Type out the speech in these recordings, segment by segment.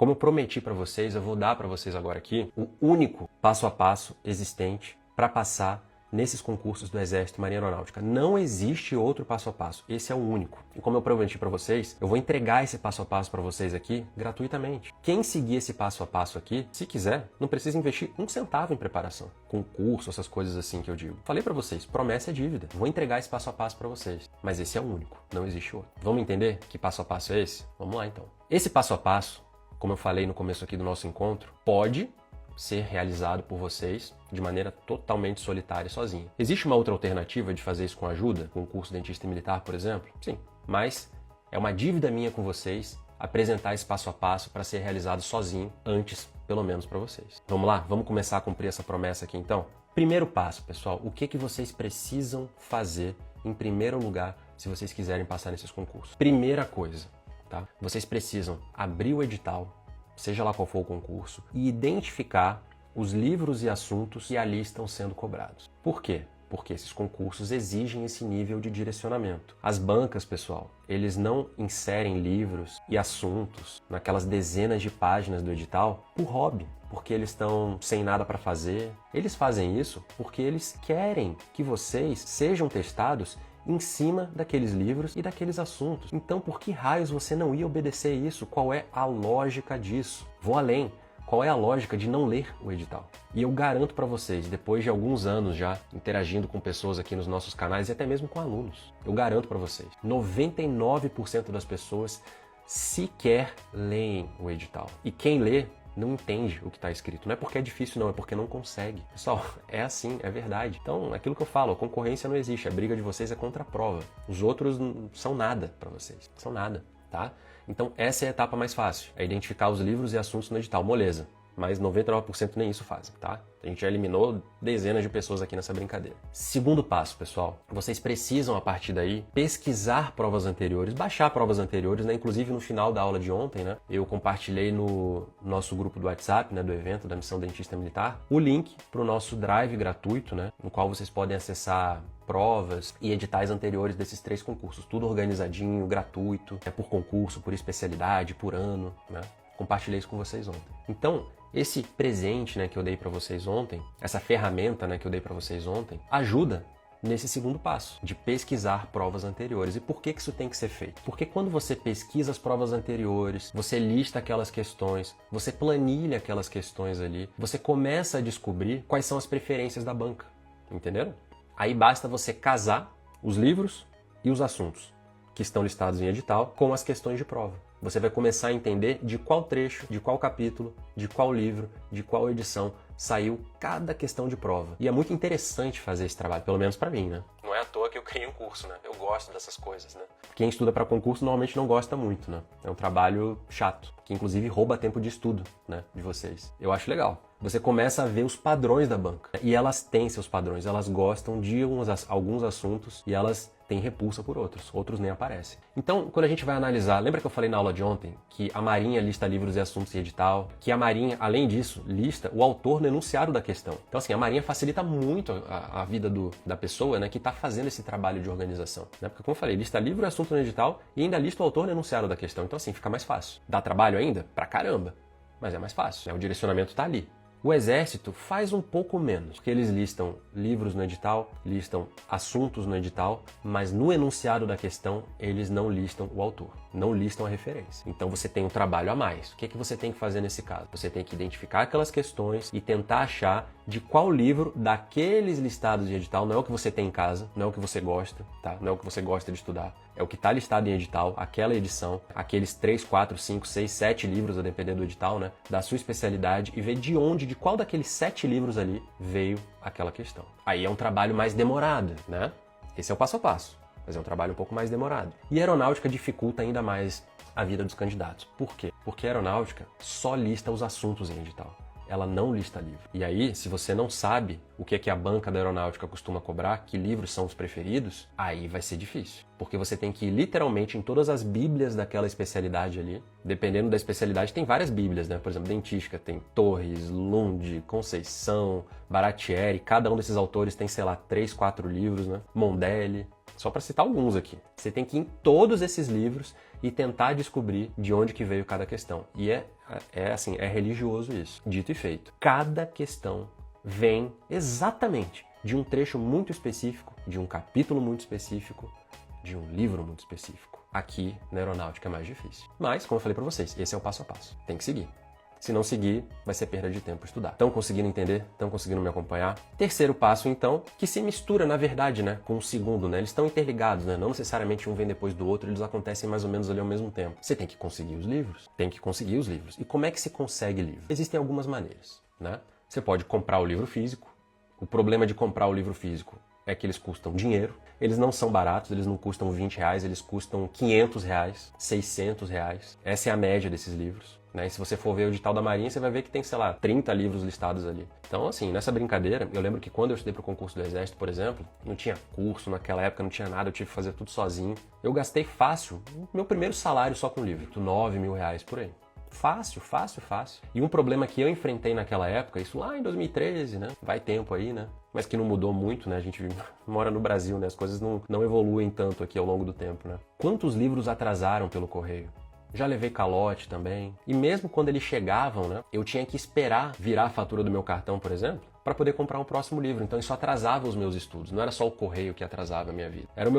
Como eu prometi para vocês, eu vou dar para vocês agora aqui o único passo a passo existente para passar nesses concursos do Exército e Marinha Aeronáutica. Não existe outro passo a passo, esse é o único. E como eu prometi para vocês, eu vou entregar esse passo a passo para vocês aqui gratuitamente. Quem seguir esse passo a passo aqui, se quiser, não precisa investir um centavo em preparação. Concurso, essas coisas assim que eu digo. Falei para vocês, promessa é dívida. Vou entregar esse passo a passo para vocês. Mas esse é o único, não existe outro. Vamos entender que passo a passo é esse? Vamos lá então. Esse passo a passo, como eu falei no começo aqui do nosso encontro, pode ser realizado por vocês de maneira totalmente solitária e sozinha. Existe uma outra alternativa de fazer isso com ajuda? Com o curso dentista e militar, por exemplo? Sim, mas é uma dívida minha com vocês apresentar esse passo a passo para ser realizado sozinho, antes, pelo menos para vocês. Vamos lá? Vamos começar a cumprir essa promessa aqui então? Primeiro passo, pessoal, o que vocês precisam fazer em primeiro lugar se vocês quiserem passar nesses concursos? Primeira coisa, tá? Vocês precisam abrir o edital, seja lá qual for o concurso, e identificar os livros e assuntos que ali estão sendo cobrados. Por quê? Porque esses concursos exigem esse nível de direcionamento. As bancas, pessoal, eles não inserem livros e assuntos naquelas dezenas de páginas do edital por hobby, porque eles estão sem nada para fazer. Eles fazem isso porque eles querem que vocês sejam testados em cima daqueles livros e daqueles assuntos. Então, por que raios você não ia obedecer isso? Qual é a lógica disso? Vou além. Qual é a lógica de não ler o edital? E eu garanto para vocês, depois de alguns anos já interagindo com pessoas aqui nos nossos canais e até mesmo com alunos, eu garanto para vocês, 99% das pessoas sequer leem o edital. E quem lê não entende o que está escrito. Não é porque é difícil, não, é porque não consegue. Pessoal, é assim, é verdade. Então, aquilo que eu falo, a concorrência não existe, a briga de vocês é contra a prova. Os outros não são nada para vocês, são nada, tá? Então, essa é a etapa mais fácil, é identificar os livros e assuntos no edital, moleza. Mas 99% nem isso fazem, tá? A gente já eliminou dezenas de pessoas aqui nessa brincadeira. Segundo passo, pessoal, vocês precisam, a partir daí, pesquisar provas anteriores, baixar provas anteriores, né? Inclusive, no final da aula de ontem, né? Eu compartilhei no nosso grupo do WhatsApp, né? Do evento da Missão Dentista Militar, o link para o nosso Drive gratuito, né? No qual vocês podem acessar provas e editais anteriores desses 3 concursos. Tudo organizadinho, gratuito, é por concurso, por especialidade, por ano, né? Compartilhei isso com vocês ontem. Então, esse presente, né, que eu dei para vocês ontem, essa ferramenta, né, que eu dei para vocês ontem, ajuda nesse segundo passo, de pesquisar provas anteriores. E por que isso tem que ser feito? Porque quando você pesquisa as provas anteriores, você lista aquelas questões, você planilha aquelas questões ali, você começa a descobrir quais são as preferências da banca, entenderam? Aí basta você casar os livros e os assuntos que estão listados em edital com as questões de prova. Você vai começar a entender de qual trecho, de qual capítulo, de qual livro, de qual edição saiu cada questão de prova. E é muito interessante fazer esse trabalho, pelo menos para mim, né? Não é à toa que eu criei um curso, né? Eu gosto dessas coisas, né? Quem estuda para concurso normalmente não gosta muito, né? É um trabalho chato, que inclusive rouba tempo de estudo, né, de vocês. Eu acho legal. Você começa a ver os padrões da banca. E elas têm seus padrões, elas gostam de alguns assuntos e elas têm repulsa por outros nem aparecem. Então, quando a gente vai analisar, lembra que eu falei na aula de ontem que a Marinha lista livros e assuntos em edital, que a Marinha, além disso, lista o autor no enunciado da questão. Então, assim, a Marinha facilita muito a vida da pessoa, né, que está fazendo esse trabalho de organização. Né? Porque, como eu falei, lista livro e assunto no edital e ainda lista o autor no enunciado da questão. Então, assim, fica mais fácil. Dá trabalho ainda? Pra caramba. Mas é mais fácil, né? O direcionamento está ali. O Exército faz um pouco menos, porque eles listam livros no edital, listam assuntos no edital, mas no enunciado da questão eles não listam o autor, não listam a referência. Então você tem um trabalho a mais. O que você tem que fazer nesse caso? Você tem que identificar aquelas questões e tentar achar de qual livro daqueles listados em edital, não é o que você tem em casa, não é o que você gosta, tá? Não é o que você gosta de estudar, é o que está listado em edital, aquela edição, aqueles 3, 4, 5, 6, 7 livros, a depender do edital, né? Da sua especialidade e ver de qual daqueles 7 livros ali veio aquela questão. Aí é um trabalho mais demorado, né? Esse é o passo a passo, mas é um trabalho um pouco mais demorado. E a aeronáutica dificulta ainda mais a vida dos candidatos. Por quê? Porque a aeronáutica só lista os assuntos em edital. Ela não lista livro. E aí, se você não sabe o que é que a banca da aeronáutica costuma cobrar, que livros são os preferidos, aí vai ser difícil. Porque você tem que ir literalmente em todas as bíblias daquela especialidade ali. Dependendo da especialidade, tem várias bíblias, né? Por exemplo, dentística tem Torres, Lund, Conceição, Baratieri. Cada um desses autores tem, sei lá, 3, 4 livros, né? Mondelli. Só para citar alguns aqui. Você tem que ir em todos esses livros e tentar descobrir de onde que veio cada questão. E é É assim, é religioso isso. Dito e feito. Cada questão vem exatamente de um trecho muito específico, de um capítulo muito específico, de um livro muito específico. Aqui na aeronáutica é mais difícil. Mas, como eu falei para vocês, esse é o passo a passo. Tem que seguir. Se não seguir, vai ser perda de tempo estudar. Estão conseguindo entender? Estão conseguindo me acompanhar? Terceiro passo, então, que se mistura, na verdade, né, com o segundo, né? Eles estão interligados, né? Não necessariamente um vem depois do outro, eles acontecem mais ou menos ali ao mesmo tempo. Você tem que conseguir os livros. Tem que conseguir os livros. E como é que se consegue livro? Existem algumas maneiras, né? Você pode comprar o livro físico. O problema de comprar o livro físico é que eles custam dinheiro. Eles não são baratos, eles não custam R$20, eles custam R$500, R$600. Essa é a média desses livros. Né? E se você for ver o edital da Marinha, você vai ver que tem, sei lá, 30 livros listados ali. Então, assim, nessa brincadeira, eu lembro que quando eu estudei para o concurso do Exército, por exemplo, não tinha curso naquela época, não tinha nada, eu tive que fazer tudo sozinho. Eu gastei fácil, meu primeiro salário só com livro, R$9.000 por aí. Fácil, fácil, fácil. E um problema que eu enfrentei naquela época, isso lá em 2013, né? Vai tempo aí, né? Mas que não mudou muito, né? A gente mora no Brasil, né? As coisas não evoluem tanto aqui ao longo do tempo, né? Quantos livros atrasaram pelo correio? Já levei calote também. E mesmo quando eles chegavam, né, eu tinha que esperar virar a fatura do meu cartão, por exemplo, para poder comprar um próximo livro. Então isso atrasava os meus estudos. Não era só o correio que atrasava a minha vida. Era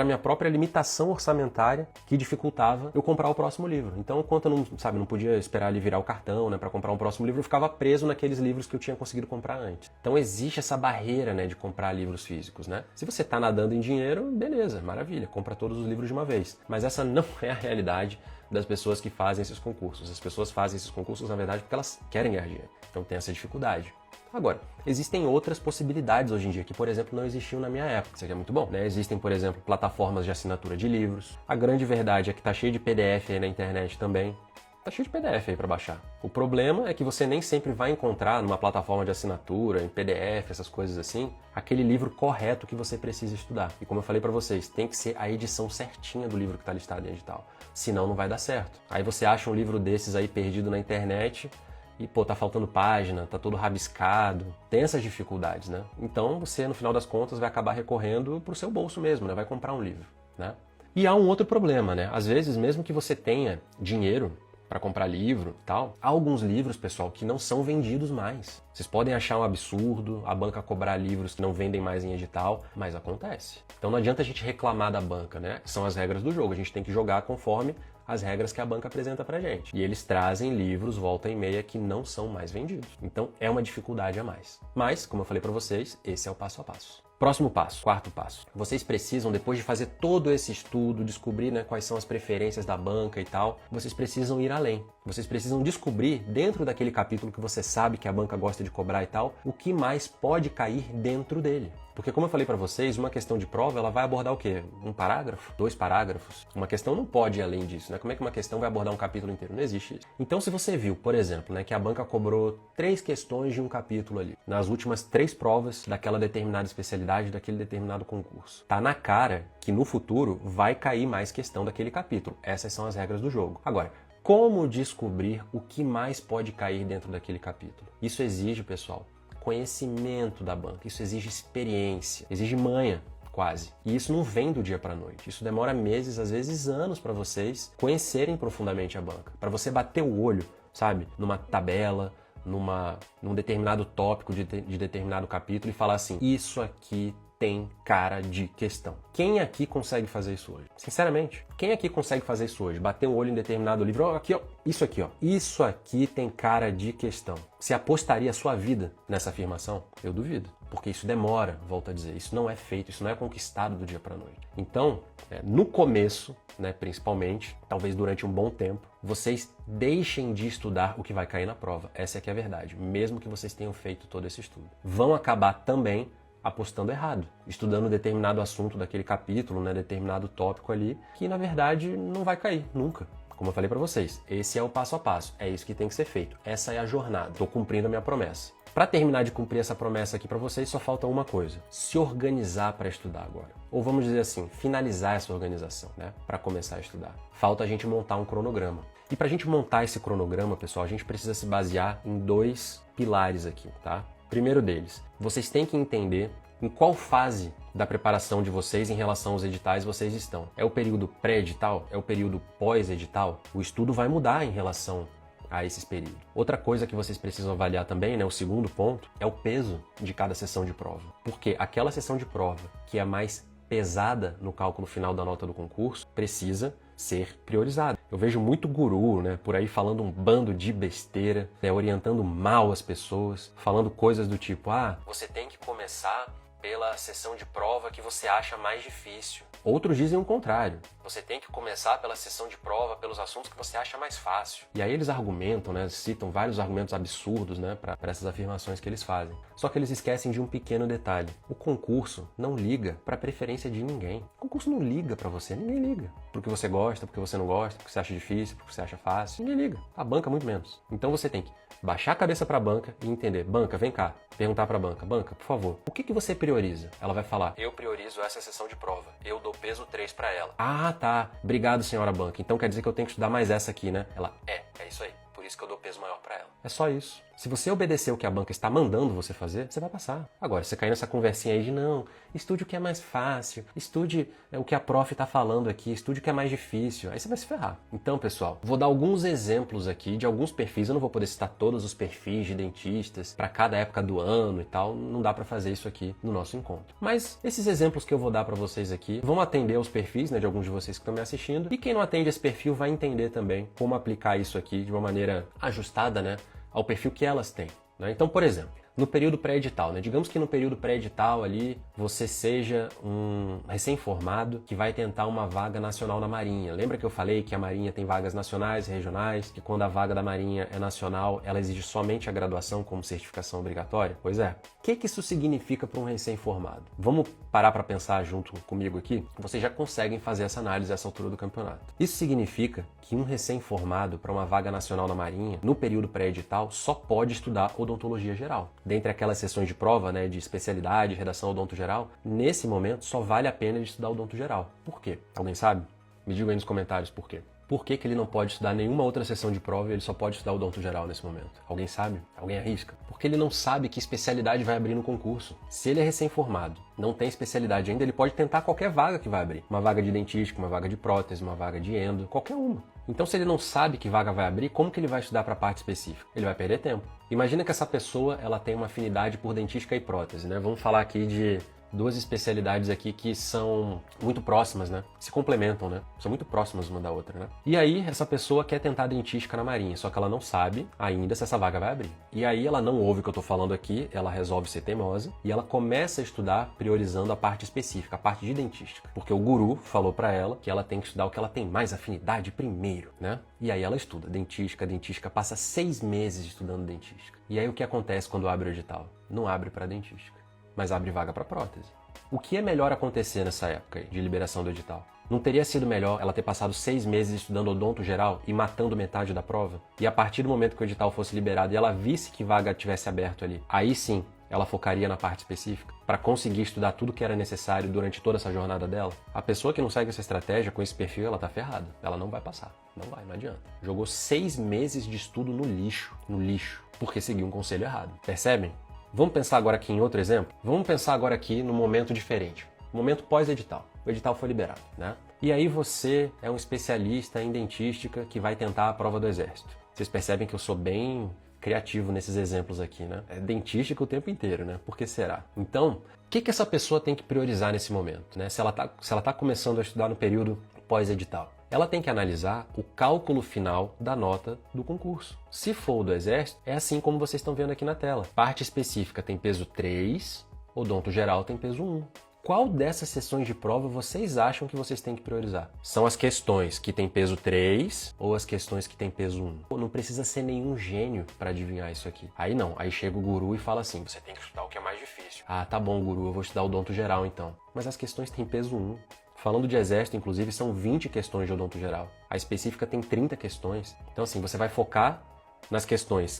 a minha própria limitação orçamentária que dificultava eu comprar o próximo livro. Então, enquanto eu não podia esperar ali virar o cartão, né, para comprar um próximo livro, eu ficava preso naqueles livros que eu tinha conseguido comprar antes. Então existe essa barreira, né, de comprar livros físicos, né? Se você está nadando em dinheiro, beleza, maravilha, compra todos os livros de uma vez. Mas essa não é a realidade das pessoas que fazem esses concursos. As pessoas fazem esses concursos, na verdade, porque elas querem ganhar dinheiro. Então tem essa dificuldade. Agora, existem outras possibilidades hoje em dia que, por exemplo, não existiam na minha época. Isso aqui é muito bom, né? Existem, por exemplo, plataformas de assinatura de livros. A grande verdade é que tá cheio de PDF aí na internet também. Tá cheio de PDF aí para baixar. O problema é que você nem sempre vai encontrar numa plataforma de assinatura, em PDF, essas coisas assim, aquele livro correto que você precisa estudar. E como eu falei para vocês, tem que ser a edição certinha do livro que está listado em edital. Senão não vai dar certo. Aí você acha um livro desses aí perdido na internet e, pô, tá faltando página, tá todo rabiscado. Tem essas dificuldades, né? Então você, no final das contas, vai acabar recorrendo pro seu bolso mesmo, né? Vai comprar um livro, né? E há um outro problema, né? Às vezes, mesmo que você tenha dinheiro para comprar livro e tal, há alguns livros, pessoal, que não são vendidos mais. Vocês podem achar um absurdo a banca cobrar livros que não vendem mais em edital, mas acontece. Então não adianta a gente reclamar da banca, né? São as regras do jogo, a gente tem que jogar conforme as regras que a banca apresenta pra gente. E eles trazem livros volta e meia que não são mais vendidos. Então é uma dificuldade a mais. Mas, como eu falei para vocês, esse é o passo a passo. Próximo passo, quarto passo. Vocês precisam, depois de fazer todo esse estudo, descobrir, né, quais são as preferências da banca e tal, vocês precisam ir além. Vocês precisam descobrir, dentro daquele capítulo que você sabe que a banca gosta de cobrar e tal, o que mais pode cair dentro dele. Porque, como eu falei para vocês, uma questão de prova, ela vai abordar o quê? Um parágrafo? 2 parágrafos? Uma questão não pode ir além disso, né? Como é que uma questão vai abordar um capítulo inteiro? Não existe isso. Então, se você viu, por exemplo, né, que a banca cobrou 3 questões de um capítulo ali, nas últimas 3 provas daquela determinada especialidade, daquele determinado concurso, tá na cara que no futuro vai cair mais questão daquele capítulo. Essas são as regras do jogo. Agora, como descobrir o que mais pode cair dentro daquele capítulo? Isso exige, pessoal, conhecimento da banca, isso exige experiência, exige manha, quase. E isso não vem do dia para a noite, isso demora meses, às vezes anos para vocês conhecerem profundamente a banca, para você bater o olho, sabe, numa tabela, num determinado tópico de determinado capítulo e falar assim, isso aqui tem cara de questão. Quem aqui consegue fazer isso hoje? Sinceramente, quem aqui consegue fazer isso hoje? Bater o olho em determinado livro, ó, aqui, ó, isso aqui, ó. Isso aqui tem cara de questão. Você apostaria a sua vida nessa afirmação? Eu duvido, porque isso demora, volto a dizer, isso não é feito, isso não é conquistado do dia para a noite. Então, no começo, né, principalmente, talvez durante um bom tempo, vocês deixem de estudar o que vai cair na prova. Essa é que é a verdade, mesmo que vocês tenham feito todo esse estudo. Vão acabar também apostando errado, estudando determinado assunto daquele capítulo, né, determinado tópico ali, que na verdade não vai cair, nunca. Como eu falei para vocês, esse é o passo a passo, é isso que tem que ser feito, essa é a jornada, estou cumprindo a minha promessa. Para terminar de cumprir essa promessa aqui para vocês, só falta uma coisa, se organizar para estudar agora. Ou vamos dizer assim, finalizar essa organização, né, para começar a estudar. Falta a gente montar um cronograma. E para a gente montar esse cronograma, pessoal, a gente precisa se basear em 2 pilares aqui, tá? Primeiro deles, vocês têm que entender em qual fase da preparação de vocês em relação aos editais vocês estão. É o período pré-edital? É o período pós-edital? O estudo vai mudar em relação a esses períodos. Outra coisa que vocês precisam avaliar também, né, o segundo ponto, é o peso de cada sessão de prova. Porque aquela sessão de prova que é mais pesada no cálculo final da nota do concurso precisa ser priorizada. Eu vejo muito guru, né, por aí falando um bando de besteira, né, orientando mal as pessoas, falando coisas do tipo, você tem que começar pela sessão de prova que você acha mais difícil. Outros dizem o contrário. Você tem que começar pela sessão de prova, pelos assuntos que você acha mais fácil. E aí eles argumentam, né, citam vários argumentos absurdos, né, para essas afirmações que eles fazem. Só que eles esquecem de um pequeno detalhe. O concurso não liga para a preferência de ninguém. O concurso não liga para você, ninguém liga. Porque você gosta, porque você não gosta, porque você acha difícil, porque você acha fácil, ninguém liga. A banca muito menos. Então você tem que baixar a cabeça para a banca e entender. Banca, vem cá. Perguntar para a banca. Banca, por favor, o que você prioriza? Ela vai falar, eu priorizo essa sessão de prova. Eu dou peso 3 para ela. Ah, tá. Obrigado, senhora banca. Então quer dizer que eu tenho que estudar mais essa aqui, né? Ela, é isso aí. Por isso que eu dou peso maior para ela. É só isso. Se você obedecer o que a banca está mandando você fazer, você vai passar. Agora, você cair nessa conversinha aí de não, estude o que é mais fácil, estude o que a prof está falando aqui, estude o que é mais difícil, aí você vai se ferrar. Então, pessoal, vou dar alguns exemplos aqui de alguns perfis, eu não vou poder citar todos os perfis de dentistas para cada época do ano e tal, não dá para fazer isso aqui no nosso encontro. Mas esses exemplos que eu vou dar para vocês aqui vão atender aos perfis, né, de alguns de vocês que estão me assistindo, e quem não atende esse perfil vai entender também como aplicar isso aqui de uma maneira ajustada, né, ao perfil que elas têm, né? Então, por exemplo, no período pré-edital, né? Digamos que no período pré-edital ali você seja um recém-formado que vai tentar uma vaga nacional na Marinha. Lembra que eu falei que a Marinha tem vagas nacionais e regionais? Que quando a vaga da Marinha é nacional, ela exige somente a graduação como certificação obrigatória? Pois é. O que isso significa para um recém-formado? Vamos parar para pensar junto comigo aqui? Vocês já conseguem fazer essa análise a essa altura do campeonato. Isso significa que um recém-formado para uma vaga nacional na Marinha, no período pré-edital, só pode estudar odontologia geral. Dentre aquelas sessões de prova, né, de especialidade, redação odonto geral, nesse momento só vale a pena ele estudar odonto geral. Por quê? Alguém sabe? Me digam aí nos comentários por quê. Por que ele não pode estudar nenhuma outra sessão de prova e ele só pode estudar odonto geral nesse momento? Alguém sabe? Alguém arrisca? Porque ele não sabe que especialidade vai abrir no concurso. Se ele é recém-formado, não tem especialidade ainda, ele pode tentar qualquer vaga que vai abrir. Uma vaga de dentística, uma vaga de prótese, uma vaga de endo, qualquer uma. Então, se ele não sabe que vaga vai abrir, como que ele vai estudar para a parte específica? Ele vai perder tempo. Imagina que essa pessoa ela tem uma afinidade por dentística e prótese, né? Vamos falar aqui de duas especialidades aqui que são muito próximas, né? Se complementam, né? São muito próximas uma da outra, né? E aí, essa pessoa quer tentar dentística na Marinha, só que ela não sabe ainda se essa vaga vai abrir. E aí, ela não ouve o que eu tô falando aqui, ela resolve ser teimosa e ela começa a estudar priorizando a parte específica, a parte de dentística. Porque o guru falou pra ela que ela tem que estudar o que ela tem mais afinidade primeiro, né? E aí ela estuda dentística, passa 6 meses estudando dentística. E aí, o que acontece quando abre o edital? Não abre pra dentística, mas abre vaga para prótese. O que é melhor acontecer nessa época aí, de liberação do edital? Não teria sido melhor ela ter passado 6 meses estudando odonto geral e matando metade da prova? E a partir do momento que o edital fosse liberado e ela visse que vaga tivesse aberto ali, aí sim ela focaria na parte específica para conseguir estudar tudo que era necessário durante toda essa jornada dela? A pessoa que não segue essa estratégia com esse perfil, ela tá ferrada. Ela não vai passar. Não adianta. Jogou 6 meses de estudo no lixo, porque seguiu um conselho errado. Percebem? Vamos pensar agora aqui em outro exemplo? Vamos pensar agora aqui num momento diferente. Momento pós-edital. O edital foi liberado, né? E aí você é um especialista em dentística que vai tentar a prova do Exército. Vocês percebem que eu sou bem criativo nesses exemplos aqui, né? É dentística o tempo inteiro, né? Por que será? Então, o que essa pessoa tem que priorizar nesse momento, né? Se ela tá começando a estudar no período pós-edital, ela tem que analisar o cálculo final da nota do concurso. Se for o do Exército, é assim como vocês estão vendo aqui na tela. Parte específica tem peso 3, odonto geral tem peso 1. Qual dessas sessões de prova vocês acham que vocês têm que priorizar? São as questões que têm peso 3 ou as questões que têm peso 1? Não precisa ser nenhum gênio para adivinhar isso aqui. Aí não, aí chega o guru e fala assim, você tem que estudar o que é mais difícil. Ah, tá bom, guru, eu vou estudar odonto geral então. Mas as questões têm peso 1. Falando de Exército, inclusive, são 20 questões de odonto geral. A específica tem 30 questões. Então, assim, você vai focar nas questões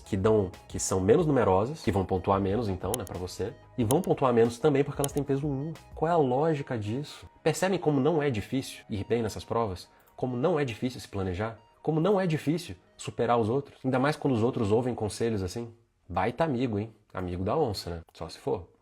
que são menos numerosas, que vão pontuar menos, então, né, pra você, e vão pontuar menos também porque elas têm peso 1. Qual é a lógica disso? Percebem como não é difícil ir bem nessas provas? Como não é difícil se planejar? Como não é difícil superar os outros? Ainda mais quando os outros ouvem conselhos assim. Baita amigo, hein? Amigo da onça, né? Só se for.